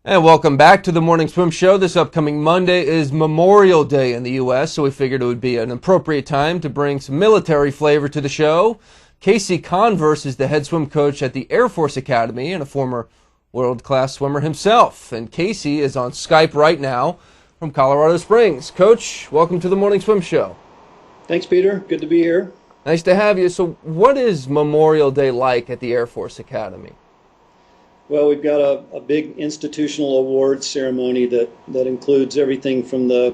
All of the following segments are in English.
And welcome back to the Morning Swim Show. This upcoming Monday is Memorial Day in the U.S., so we figured it would be an appropriate time to bring some military flavor to the show. Converse is the head swim coach at the Air Force Academy and a former world-class swimmer himself. And Casey is on Skype right now from Colorado Springs. Coach, welcome to the Morning Swim Show. Thanks, Peter. Good to be here. Nice to have you. So what is Memorial Day like at the Air Force Academy? Well, we've got a big institutional awards ceremony that includes everything from the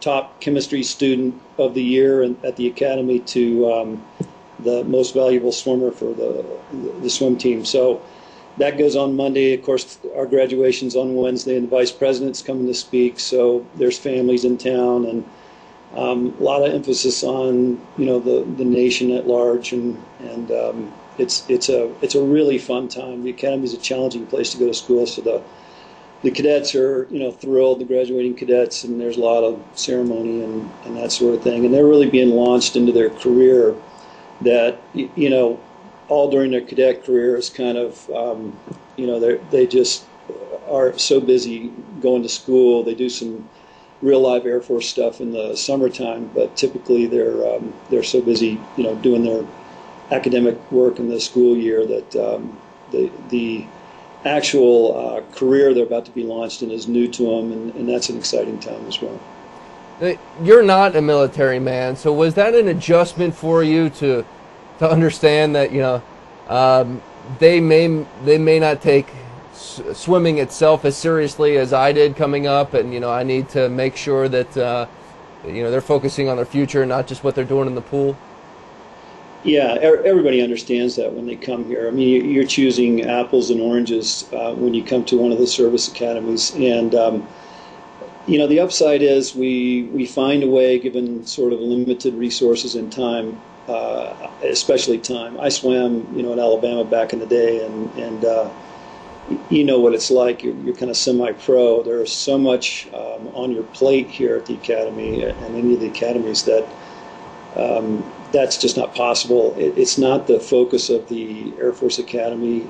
top chemistry student of the year at the academy to the most valuable swimmer for the swim team. So that goes on Monday. Of course, our graduation's on Wednesday, and the vice president's coming to speak. So there's families in town, and a lot of emphasis on the nation at large, and it's a really fun time. The academy is a challenging place to go to school, so the cadets are thrilled, the graduating cadets, and there's a lot of ceremony and that sort of thing, and they're really being launched into their career that all during their cadet career is kind of they just are so busy going to school. They do some real live Air Force stuff in the summertime, but typically they're so busy doing their academic work in the school year that the actual career they're about to be launched in is new to them, and that's an exciting time as well. You're not a military man, so was that an adjustment for you to understand that they may not take swimming itself as seriously as I did coming up, and I need to make sure that they're focusing on their future and not just what they're doing in the pool? Yeah, everybody understands that when they come here. I mean, you're choosing apples and oranges when you come to one of the service academies, and the upside is we find a way, given sort of limited resources and time, especially time. I swam, in Alabama back in the day, and you know what it's like. You're kind of semi-pro. There's so much on your plate here at the academy and any of the academies that that's just not possible. It's not the focus of the Air Force Academy,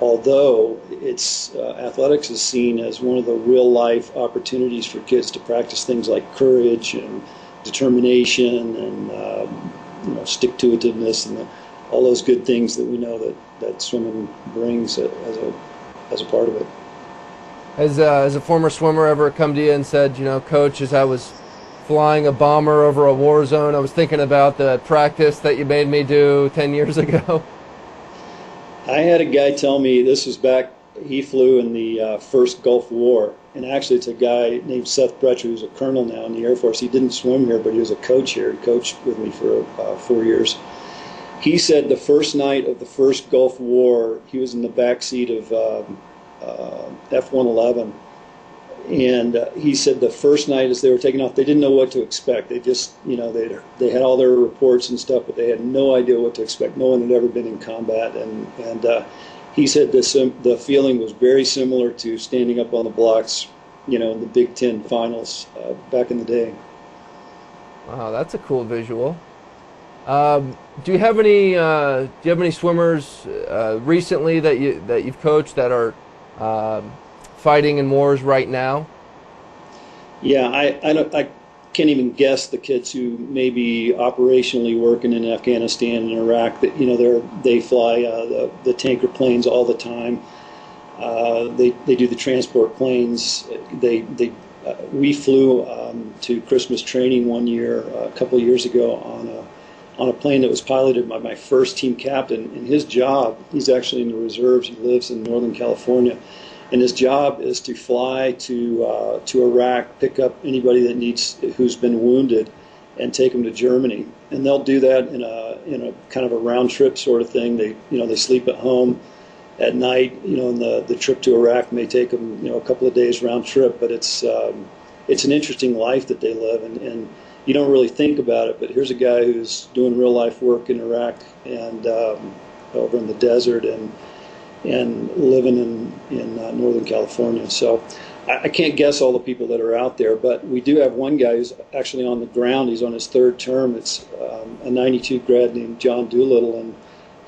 although it's athletics is seen as one of the real-life opportunities for kids to practice things like courage and determination and stick-to-itiveness and all those good things that we know that swimming brings as a part of it. Has a former swimmer ever come to you and said, Coach, as I was flying a bomber over a war zone, I was thinking about the practice that you made me do 10 years ago? I had a guy tell me, this was back, he flew in the first Gulf War, and actually it's a guy named Seth Bretcher, who's a colonel now in the Air Force. He didn't swim here, but he was a coach here. He coached with me for 4 years. He said the first night of the first Gulf War, he was in the back seat of F-111, and he said the first night as they were taking off, they didn't know what to expect. They just, they had all their reports and stuff, but they had no idea what to expect. No one had ever been in combat, and he said the feeling was very similar to standing up on the blocks, in the Big Ten finals back in the day. Wow, that's a cool visual. Do you have any swimmers recently that you've coached that are fighting in wars right now? Yeah, I can't even guess the kids who may be operationally working in Afghanistan and Iraq. That they fly the tanker planes all the time. They do the transport planes. We flew to Christmas training one year, a couple of years ago, on a plane that was piloted by my first team captain. And his job, he's actually in the reserves. He lives in Northern California. And his job is to fly to Iraq, pick up anybody who's been wounded, and take them to Germany. And they'll do that in a kind of a round trip sort of thing. They sleep at home at night. And the trip to Iraq may take them a couple of days round trip. But it's an interesting life that they live, and you don't really think about it. But here's a guy who's doing real life work in Iraq and over in the desert and living in Northern California. So I can't guess all the people that are out there, but we do have one guy who's actually on the ground. He's on his third term. It's a 92 grad named John Doolittle, and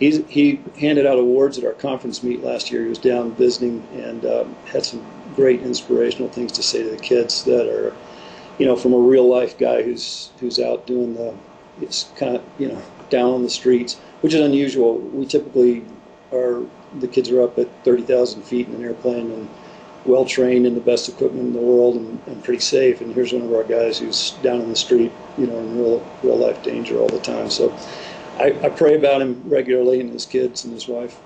he handed out awards at our conference meet last year. He was down visiting and had some great inspirational things to say to the kids that are, from a real life guy who's out doing it's kind of, down on the streets, which is unusual. We typically the kids are up at 30,000 feet in an airplane and well trained in the best equipment in the world and pretty safe. And here's one of our guys who's down in the street, in real life danger all the time. So I pray about him regularly and his kids and his wife.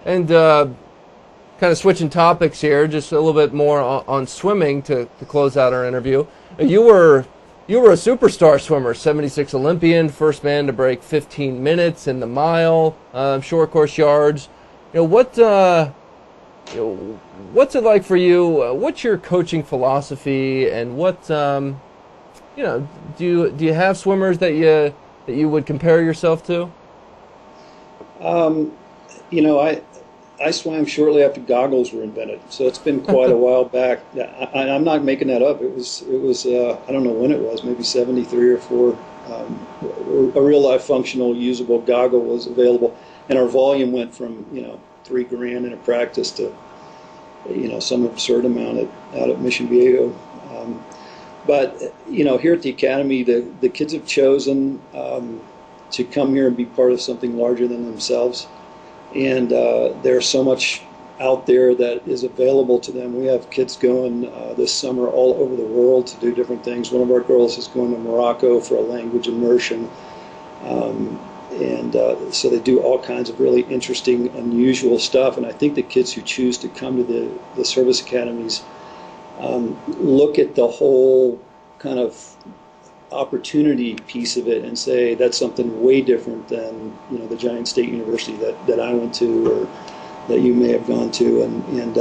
And kind of switching topics here, just a little bit more on swimming to close out our interview. You were a superstar swimmer, 76 Olympian, first man to break 15 minutes in the mile, short course yards. What's it like for you? What's your coaching philosophy, and what do you have swimmers that you would compare yourself to? I swam shortly after goggles were invented, so it's been quite a while back. I'm not making that up. It was I don't know when it was, maybe 73 or 4. A real life functional usable goggle was available, and our volume went from $3,000 in a practice to some absurd amount out at Mission Viejo. But here at the academy, the kids have chosen to come here and be part of something larger than themselves. And there's so much out there that is available to them. We have kids going this summer all over the world to do different things. One of our girls is going to Morocco for a language immersion. So they do all kinds of really interesting, unusual stuff. And I think the kids who choose to come to the service academies look at the whole kind of opportunity piece of it and say that's something way different than the giant state university that I went to or that you may have gone to, and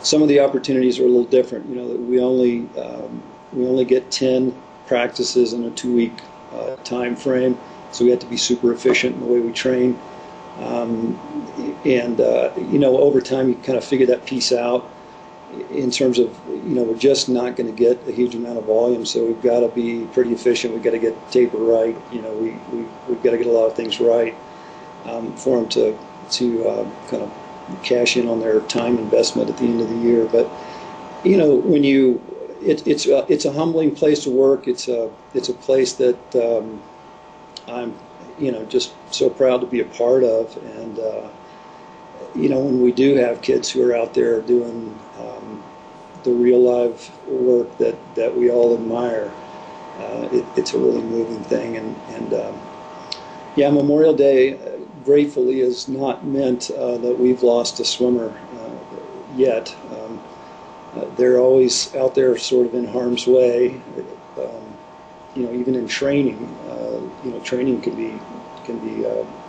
some of the opportunities are a little different. We only get 10 practices in a 2-week time frame, so we have to be super efficient in the way we train, over time you kind of figure that piece out in terms of, we're just not going to get a huge amount of volume, so we've got to be pretty efficient. We've got to get taper right. We've got to get a lot of things right for them to kind of cash in on their time investment at the end of the year. But when it's a humbling place to work. It's a place that I'm just so proud to be a part of. And when we do have kids who are out there doing the real life work that we all admire, it's a really moving thing. And Memorial Day, gratefully, is not meant that we've lost a swimmer yet. They're always out there sort of in harm's way, even in training. Training can be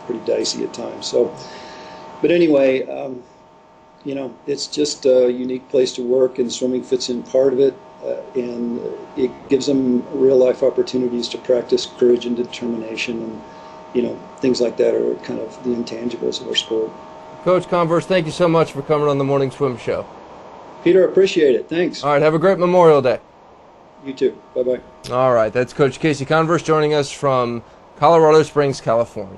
pretty dicey at times. So, but anyway, it's just a unique place to work, and swimming fits in part of it, and it gives them real life opportunities to practice courage and determination, and things like that are kind of the intangibles of our sport. Coach Converse, thank you so much for coming on the Morning Swim Show. Peter, appreciate it. Thanks. All right, have a great Memorial Day. You too. Bye-bye. All right, that's Coach Casey Converse joining us from Colorado Springs, California.